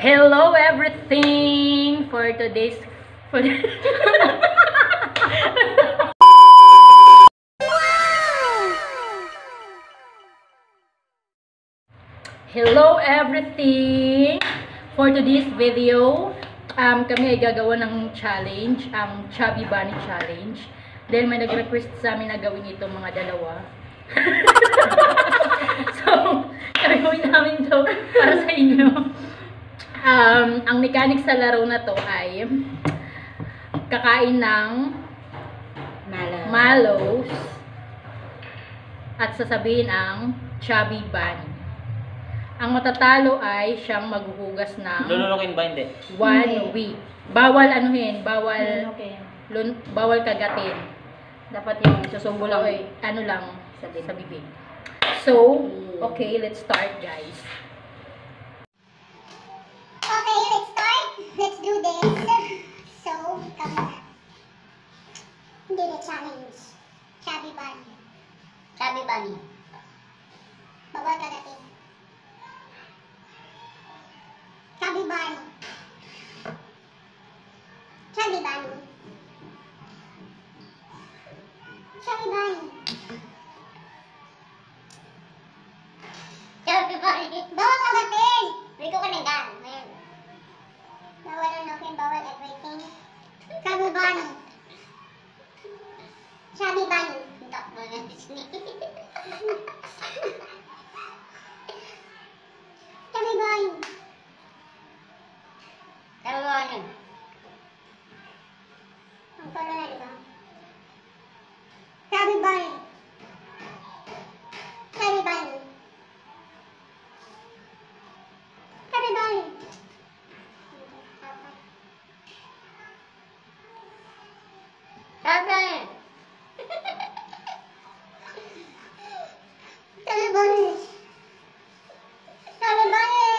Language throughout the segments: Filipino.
Hello everything for today's Hello everything for today's video. Kami ay gagawa ng challenge, Chubby Bunny Challenge. Dahil may nag-request sa amin na gawin ito mga dalawa. So, gagawin namin ito para sa inyo. Ang mechanics sa laro na to ay kakain ng Mallows at sasabihin ang Chubby Bunny. Ang matatalo ay siyang maghuhugas ng lulunukin ba hindi? 1 week. Bawal anuhin, bawal kagatin. Dapat yung susumbo lang ano lang sa bibig. So, okay, let's start guys. Okay, let's start. Let's do this. So, come on. Do the challenge. Chubby Bunny. Chubby Bunny. Bawal kagatin. Chubby Bunny. Chubby Bunny. Chubby Bunny. Chubby Bunny. Bawal kagatin. Rico ka na gan. Bawal unukin, bawal everything. Chubby Bunny. Chubby Bunny. Stop mo na Disney. Chubby Bunny. Chubby Bunny. Ang pala na diba? Chubby Bunny. Chubby Bunny. Chubby Bunny. Chubby Bunny. Chubby Bunny. Chubby Bunny.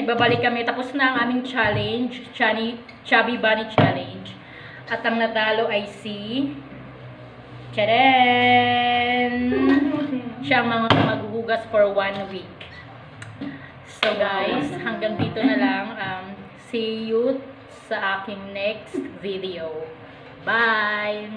babalik kami. Tapos na ang aming challenge, Chubby Bunny Challenge. At ang natalo ay si Charen! Siya ang mga maghuhugas for 1 week. So guys, hanggang dito na lang. See you sa aking next video. Bye!